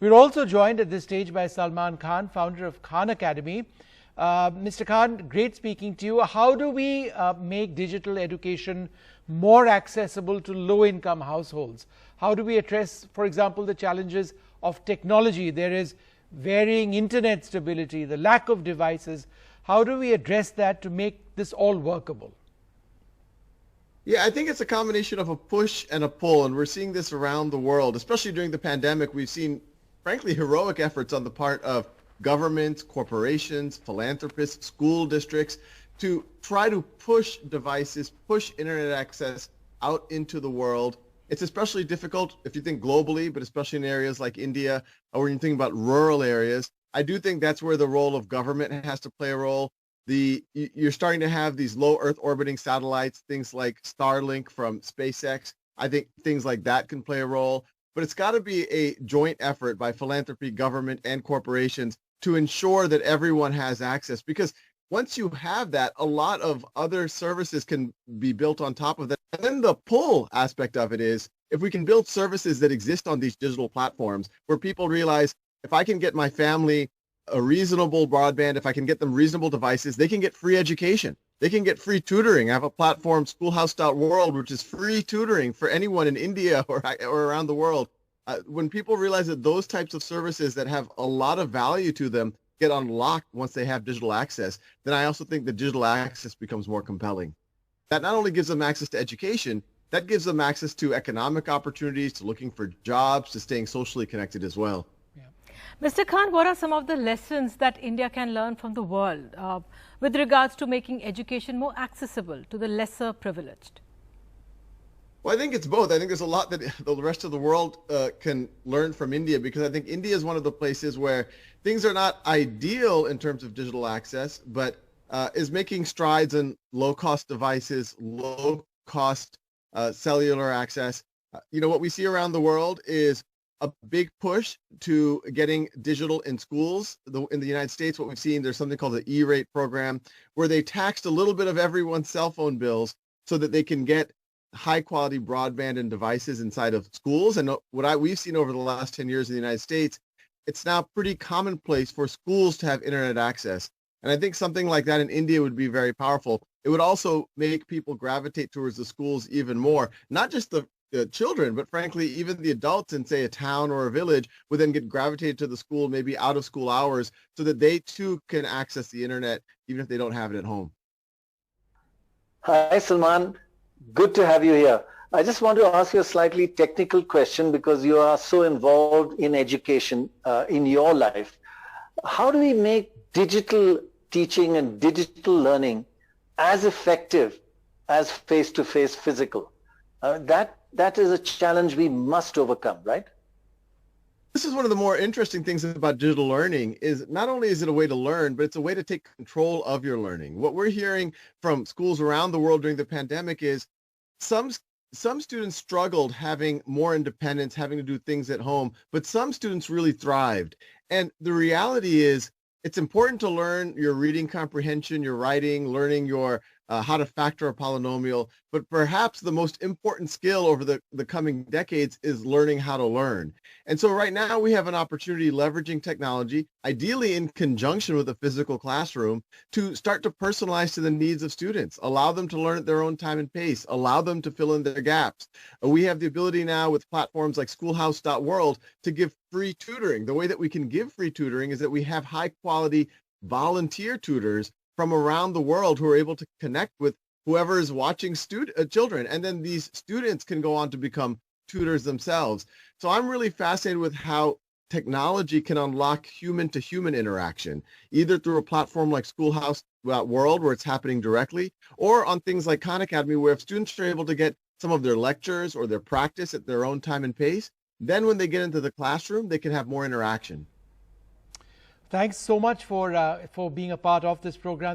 We're also joined at this stage by Salman Khan, founder of Khan Academy. Mr. Khan, great speaking to you. How do we make digital education more accessible to low-income households? How do we address, for example, the challenges of technology? There is varying internet stability, the lack of devices. How do we address that to make this all workable? Yeah, I think it's a combination of a push and a pull, and we're seeing this around the world, especially during the pandemic. We've seen, frankly, heroic efforts on the part of governments, corporations, philanthropists, school districts to try to push devices, push internet access out into the world. It's especially difficult if you think globally, but especially in areas like India, or when you think about rural areas. I do think that's where the role of government has to play a role. You're starting to have these low Earth orbiting satellites, things like Starlink from SpaceX. I think things like that can play a role, but it's got to be a joint effort by philanthropy, government, and corporations to ensure that everyone has access, because once you have that, a lot of other services can be built on top of that. And then the pull aspect of it is, if we can build services that exist on these digital platforms where people realize, if I can get my family a reasonable broadband, if I can get them reasonable devices, they can get free education. They can get free tutoring. I have a platform, schoolhouse.world, which is free tutoring for anyone in India or around the world. When people realize that those types of services that have a lot of value to them get unlocked once they have digital access, then I also think the digital access becomes more compelling. That not only gives them access to education, that gives them access to economic opportunities, to looking for jobs, to staying socially connected as well. Mr. Khan, what are some of the lessons that India can learn from the world with regards to making education more accessible to the lesser privileged? Well, I think it's both. I think there's a lot that the rest of the world can learn from India, because I think India is one of the places where things are not ideal in terms of digital access, but is making strides in low-cost devices, low-cost cellular access. What we see around the world is a big push to getting digital in schools. In the United States, what we've seen, there's something called the E-rate program, where they taxed a little bit of everyone's cell phone bills so that they can get high quality broadband and devices inside of schools. And what we've seen over the last 10 years in the United States, it's now pretty commonplace for schools to have internet access. And I think something like that in India would be very powerful. It would also make people gravitate towards the schools even more, not just the children, but frankly, even the adults in, say, a town or a village would then get gravitated to the school, maybe out of school hours, so that they too can access the internet, even if they don't have it at home. Hi, Salman. Good to have you here. I just want to ask you a slightly technical question, because you are so involved in education in your life. How do we make digital teaching and digital learning as effective as face-to-face physical? That is a challenge we must overcome, right? This is one of the more interesting things about digital learning, is not only is it a way to learn, but it's a way to take control of your learning. What we're hearing from schools around the world during the pandemic is some students struggled having more independence, having to do things at home, but some students really thrived. And the reality is, it's important to learn your reading comprehension, your writing, learning your how to factor a polynomial, but perhaps the most important skill over the coming decades is learning how to learn. And so right now we have an opportunity, leveraging technology, ideally in conjunction with a physical classroom, to start to personalize to the needs of students, allow them to learn at their own time and pace, allow them to fill in their gaps. We have the ability now with platforms like schoolhouse.world to give free tutoring. The way that we can give free tutoring is that we have high quality volunteer tutors from around the world who are able to connect with whoever is watching children. And then these students can go on to become tutors themselves. So I'm really fascinated with how technology can unlock human-to-human interaction, either through a platform like Schoolhouse.world, where it's happening directly, or on things like Khan Academy, where if students are able to get some of their lectures or their practice at their own time and pace, then when they get into the classroom, they can have more interaction. Thanks so much for being a part of this program.